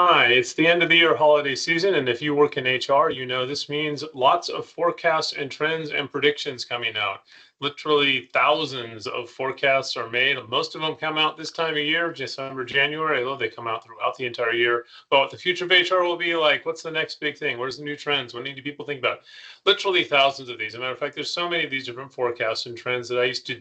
Hi, it's the end of the year holiday season, and if you work in HR, you know this means lots of forecasts and trends and predictions coming out. Literally thousands of forecasts are made. Most of them come out this time of year, December, January, although they come out throughout the entire year. But what the future of HR will be like, what's the next big thing? Where's the new trends? What do people think about? Literally thousands of these. As a matter of fact, there's so many of these different forecasts and trends that I used to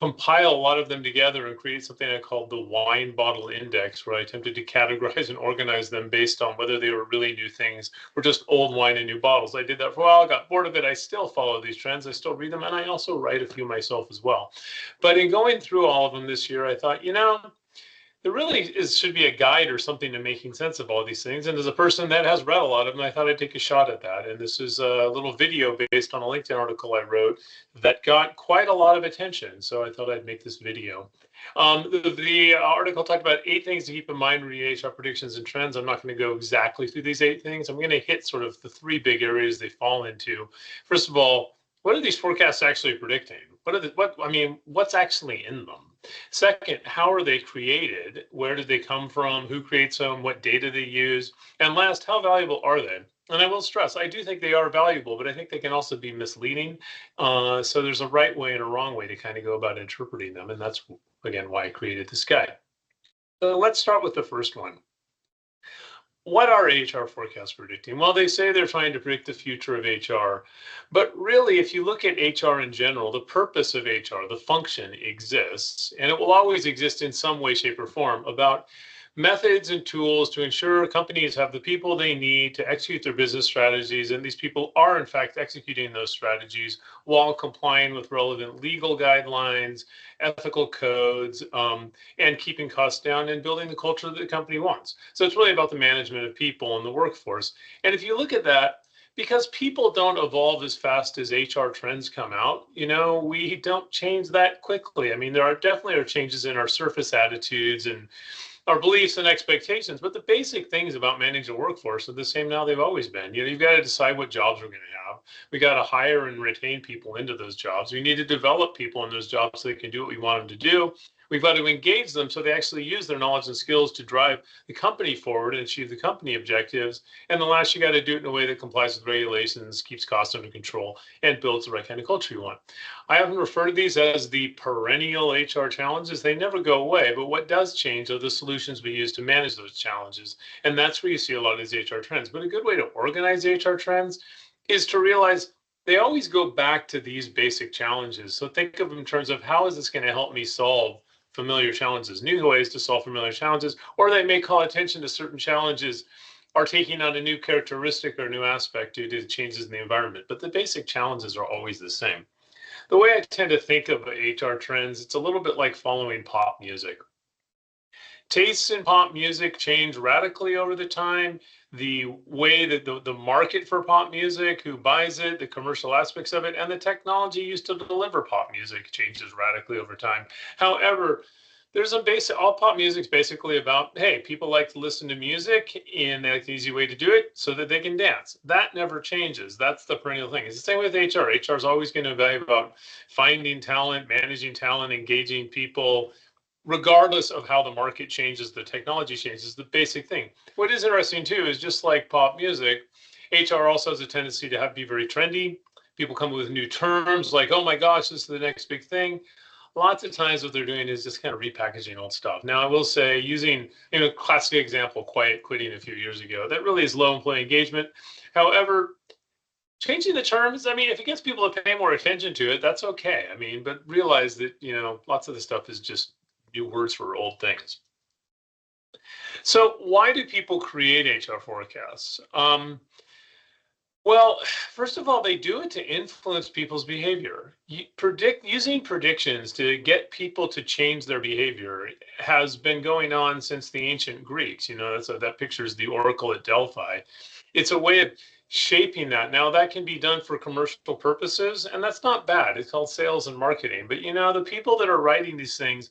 compile a lot of them together and create something I called the wine bottle index, where I attempted to categorize and organize them based on whether they were really new things or just old wine in new bottles. I did that for a while, got bored of it. I still follow these trends. I still read them, and I also write a few myself as well. But in going through all of them this year, I thought, there really should be a guide or something to making sense of all these things. And as a person that has read a lot of them, I thought I'd take a shot at that. And this is a little video based on a LinkedIn article I wrote that got quite a lot of attention. So I thought I'd make this video. The article talked about 8 things to keep in mind when you HR predictions and trends. I'm not going to go exactly through these 8 things. I'm going to hit sort of the 3 big areas they fall into. First of all, what are these forecasts actually predicting? What's actually in them? Second, how are they created? Where did they come from? Who creates them? What data they use? And last, how valuable are they? And I will stress, I do think they are valuable, but I think they can also be misleading. So there's a right way and a wrong way to kind of go about interpreting them. And that's, again, why I created this guide. So let's start with the first one. What are HR forecasts predicting? Well, they say they're trying to predict the future of HR. But really, if you look at HR in general, the purpose of HR, the function exists, and it will always exist in some way, shape, or form about methods and tools to ensure companies have the people they need to execute their business strategies. And these people are, in fact, executing those strategies while complying with relevant legal guidelines, ethical codes, and keeping costs down and building the culture that the company wants. So it's really about the management of people and the workforce. And if you look at that, because people don't evolve as fast as HR trends come out, we don't change that quickly. I mean, there are definitely changes in our surface attitudes and our beliefs and expectations, but the basic things about managing a workforce are the same now they've always been. You've got to decide what jobs we're going to have. We got to hire and retain people into those jobs. We need to develop people in those jobs so they can do what we want them to do. We've got to engage them so they actually use their knowledge and skills to drive the company forward and achieve the company objectives. And the last, you got to do it in a way that complies with regulations, keeps costs under control, and builds the right kind of culture you want. I often refer to these as the perennial HR challenges. They never go away, but what does change are the solutions we use to manage those challenges. And that's where you see a lot of these HR trends. But a good way to organize HR trends is to realize they always go back to these basic challenges. So think of them in terms of how is this going to help me solve familiar challenges, new ways to solve familiar challenges, or they may call attention to certain challenges are taking on a new characteristic or new aspect due to changes in the environment. But the basic challenges are always the same. The way I tend to think of HR trends, it's a little bit like following pop music. Tastes in pop music change radically over the time. The way that the market for pop music, who buys it, the commercial aspects of it, and the technology used to deliver pop music changes radically over time. However, there's all pop music's basically about, hey, people like to listen to music and they like the easy way to do it so that they can dance. That never changes. That's the perennial thing. It's the same with HR. HR is always going to be about finding talent, managing talent, engaging people, regardless of how the market changes, the technology changes, the basic thing. What is interesting too is just like pop music, HR also has a tendency to be very trendy. People come with new terms like, oh my gosh, this is the next big thing. Lots of times what they're doing is just kind of repackaging old stuff. Now, I will say, using classic example, quiet quitting a few years ago, that really is low employee engagement. However, changing the terms, if it gets people to pay more attention to it, that's okay. But realize that, lots of the stuff is just new words for old things. So why do people create HR forecasts? Well, first of all, they do it to influence people's behavior. Using predictions to get people to change their behavior has been going on since the ancient Greeks. That pictures the oracle at Delphi. It's a way of shaping that. Now, that can be done for commercial purposes, and that's not bad. It's called sales and marketing. But, the people that are writing these things,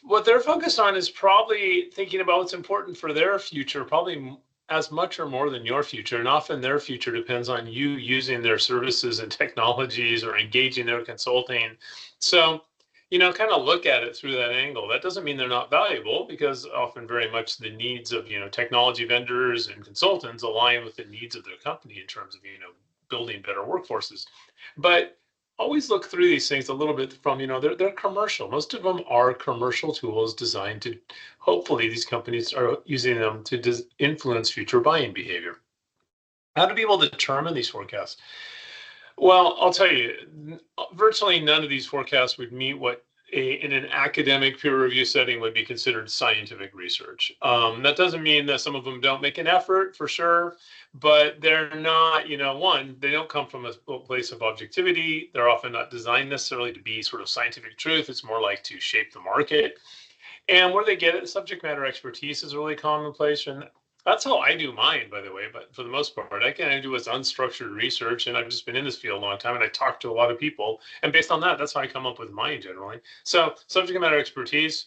what they're focused on is probably thinking about what's important for their future, probably as much or more than your future. And often their future depends on you using their services and technologies or engaging their consulting. So kind of look at it through that angle. That doesn't mean they're not valuable, because often very much the needs of, technology vendors and consultants align with the needs of their company in terms of, building better workforces. But always look through these things a little bit from, they're commercial. Most of them are commercial tools designed to, hopefully these companies are using them to influence future buying behavior. How do people determine these forecasts? Well, I'll tell you, virtually none of these forecasts would meet what in an academic peer review setting would be considered scientific research. That doesn't mean that some of them don't make an effort, for sure, but they're not, one, they don't come from a place of objectivity. They're often not designed necessarily to be sort of scientific truth. It's more like to shape the market. And where they get it, subject matter expertise is really commonplace. And that's how I do mine, by the way. But for the most part, I can do with unstructured research. And I've just been in this field a long time, and I talk to a lot of people. And based on that, that's how I come up with mine generally. So subject matter expertise.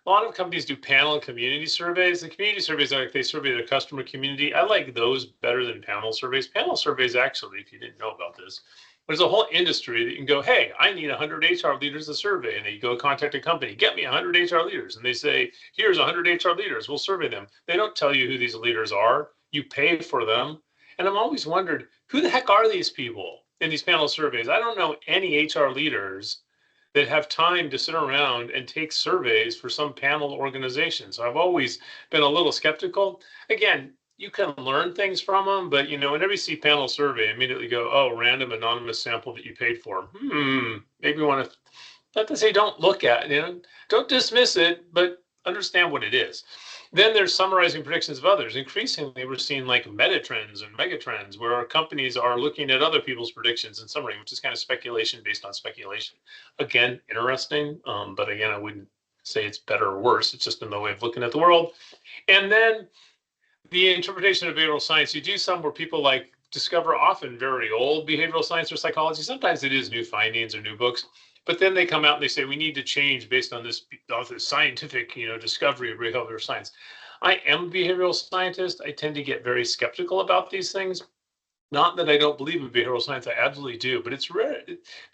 A lot of companies do panel and community surveys. The community surveys, like they survey their customer community. I like those better than panel surveys. Panel surveys, actually, if you didn't know about this, there's a whole industry that you can go, hey, I need 100 HR leaders to survey. And then you go contact a company, get me 100 HR leaders. And they say, here's 100 HR leaders. We'll survey them. They don't tell you who these leaders are. You pay for them. And I've always wondered, who the heck are these people in these panel surveys? I don't know any HR leaders that have time to sit around and take surveys for some panel organization. So I've always been a little skeptical. Again, you can learn things from them, but whenever you see panel survey, immediately go, oh, random anonymous sample that you paid for. Maybe want to, not to say don't look at it, don't dismiss it, but understand what it is. Then there's summarizing predictions of others. Increasingly, we're seeing like meta trends and mega trends where our companies are looking at other people's predictions and summary, which is kind of speculation based on speculation. Again, interesting, but again, I wouldn't say it's better or worse. It's just another way of looking at the world. And then the interpretation of behavioral science, you do some where people like discover often very old behavioral science or psychology. Sometimes it is new findings or new books, but then they come out and they say, we need to change based on this scientific, discovery of behavioral science. I am a behavioral scientist. I tend to get very skeptical about these things. Not that I don't believe in behavioral science, I absolutely do, but it's rare.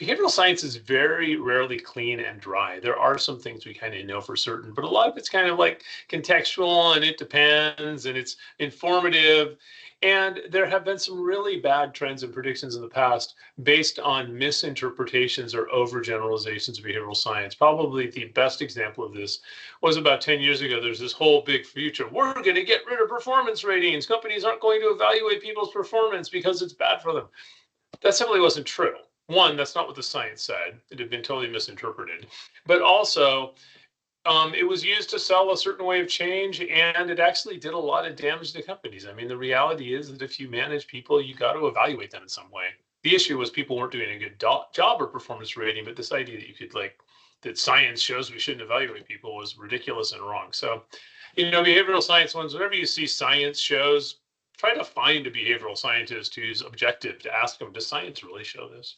Behavioral science is very rarely clean and dry. There are some things we kind of know for certain, but a lot of it's kind of like contextual, and it depends, and it's informative. And there have been some really bad trends and predictions in the past based on misinterpretations or overgeneralizations of behavioral science. Probably the best example of this was about 10 years ago. There's this whole big future. We're going to get rid of performance ratings. Companies aren't going to evaluate people's performance because it's bad for them. That simply wasn't true. One, that's not what the science said. It had been totally misinterpreted. But also, it was used to sell a certain way of change, and it actually did a lot of damage to companies. I mean, the reality is that if you manage people, you got to evaluate them in some way. The issue was people weren't doing a good job or performance rating, but this idea that you could that science shows we shouldn't evaluate people was ridiculous and wrong. So, behavioral science ones, whenever you see science shows, try to find a behavioral scientist who's objective to ask them, does science really show this?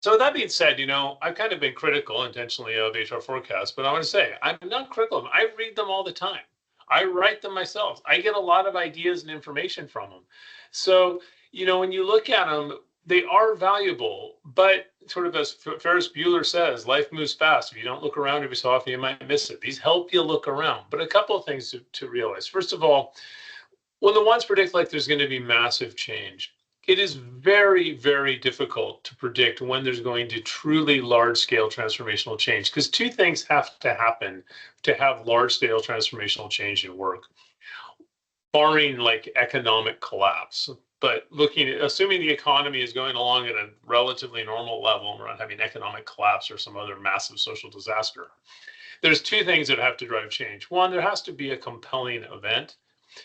So that being said, I've kind of been critical intentionally of HR forecasts, but I want to say I'm not critical of them. I read them all the time. I write them myself. I get a lot of ideas and information from them. So, when you look at them, they are valuable, but sort of as Ferris Bueller says, life moves fast. If you don't look around every so often, you might miss it. These help you look around. But a couple of things to realize. First of all, when the ones predict like there's going to be massive change, it is very, very difficult to predict when there's going to truly large-scale transformational change, because two things have to happen to have large-scale transformational change in work, barring like economic collapse. But assuming the economy is going along at a relatively normal level, and we're not having economic collapse or some other massive social disaster, there's two things that have to drive change. One, there has to be a compelling event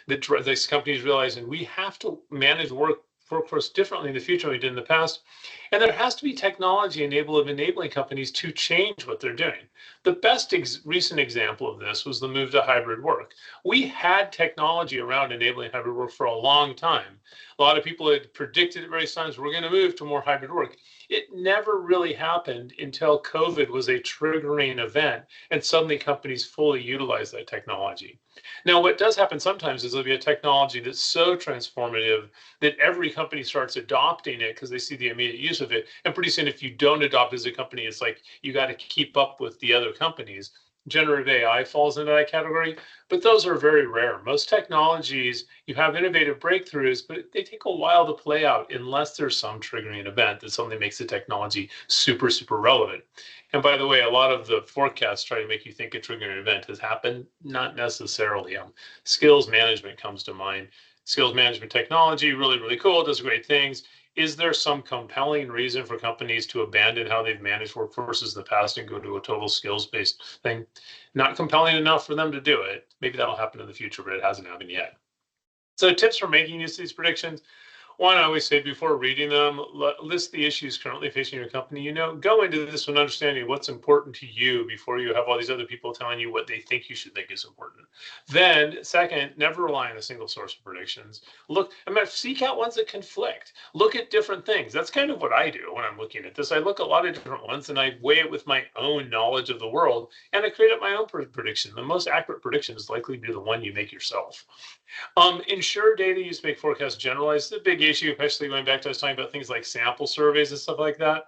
that these companies realize, and we have to manage workforce differently in the future than we did in the past. And there has to be technology enabling companies to change what they're doing. The best recent example of this was the move to hybrid work. We had technology around enabling hybrid work for a long time. A lot of people had predicted at various times we're going to move to more hybrid work. It never really happened until COVID was a triggering event, and suddenly companies fully utilized that technology. Now, what does happen sometimes is there'll be a technology that's so transformative that every company starts adopting it because they see the immediate use of it. And pretty soon, if you don't adopt as a company, it's like you got to keep up with the other companies. Generative AI falls into that category, but those are very rare. Most technologies, you have innovative breakthroughs, but they take a while to play out unless there's some triggering event that something makes the technology super, super relevant. And by the way, a lot of the forecasts try to make you think a triggering event has happened. Not necessarily. Skills management comes to mind. Skills management technology, really, really cool, does great things. Is there some compelling reason for companies to abandon how they've managed workforces in the past and go to a total skills-based thing? Not compelling enough for them to do it. Maybe that'll happen in the future, but it hasn't happened yet. So tips for making use of these predictions. One, I always say before reading them, list the issues currently facing your company. Go into this with understanding what's important to you before you have all these other people telling you what they think you should think is important. Then, second, never rely on a single source of predictions. Seek out ones that conflict. Look at different things. That's kind of what I do when I'm looking at this. I look at a lot of different ones and I weigh it with my own knowledge of the world, and I create up my own prediction. The most accurate prediction is likely to be the one you make yourself. Ensure data used to make forecasts generalized. The big issue, especially going back to us talking about things like sample surveys and stuff like that.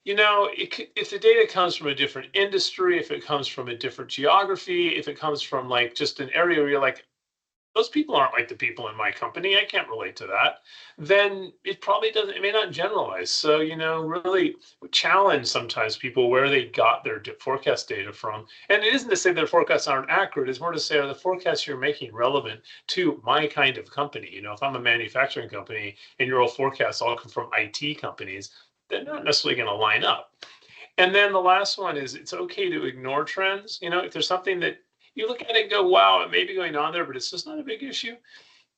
If the data comes from a different industry, if it comes from a different geography, if it comes from like just an area where you're like, those people aren't like the people in my company, I can't relate to that, then it may not generalize. So, really challenge sometimes people where they got their forecast data from. And it isn't to say their forecasts aren't accurate, it's more to say, are the forecasts you're making relevant to my kind of company? If I'm a manufacturing company and your old forecasts all come from IT companies, they're not necessarily going to line up. And then the last one is it's okay to ignore trends. If there's something that you look at it and go, wow, it may be going on there, but it's just not a big issue.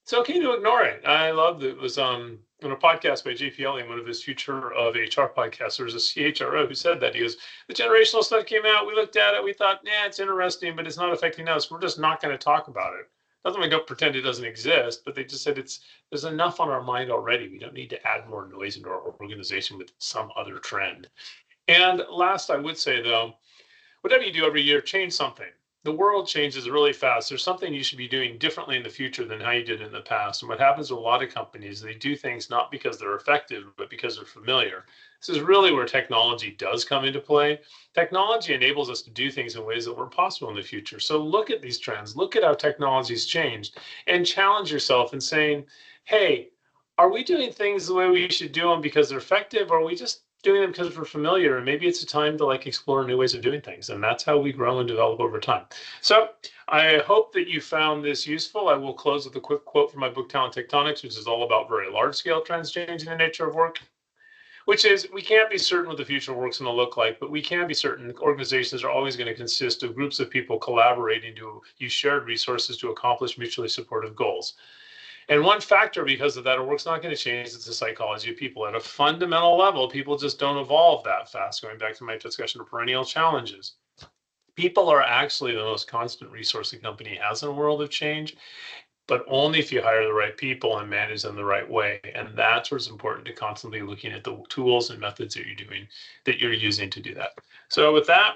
It's okay to ignore it. I love that it was on a podcast by JP Elling, one of his Future of HR podcasts. There was a CHRO who said that. He goes, the generational stuff came out. We looked at it. We thought, it's interesting, but it's not affecting us. We're just not going to talk about it. Doesn't mean go pretend it doesn't exist, but they just said there's enough on our mind already. We don't need to add more noise into our organization with some other trend. And last, I would say, though, whatever you do every year, change something. The world changes really fast. There's something you should be doing differently in the future than how you did in the past. And what happens with a lot of companies, they do things not because they're effective, but because they're familiar. This is really where technology does come into play. Technology enables us to do things in ways that weren't possible in the future. So look at these trends, look at how technology's changed, and challenge yourself in saying, hey, are we doing things the way we should do them because they're effective, or are we just doing them because we're familiar? And maybe it's a time to explore new ways of doing things. And that's how we grow and develop over time. So I hope that you found this useful. I will close with a quick quote from my book, Talent Tectonics, which is all about very large scale trends changing the nature of work, which is, we can't be certain what the future of work's going to look like, but we can be certain organizations are always going to consist of groups of people collaborating to use shared resources to accomplish mutually supportive goals. And one factor because of that, our work's not going to change. It's the psychology of people. At a fundamental level, people just don't evolve that fast. Going back to my discussion of perennial challenges. People are actually the most constant resource a company has in a world of change, but only if you hire the right people and manage them the right way. And that's where it's important to constantly looking at the tools and methods that you're using to do that. So with that,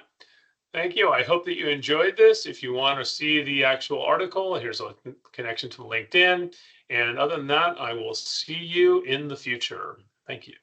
thank you. I hope that you enjoyed this. If you want to see the actual article, here's a connection to LinkedIn. And other than that, I will see you in the future. Thank you.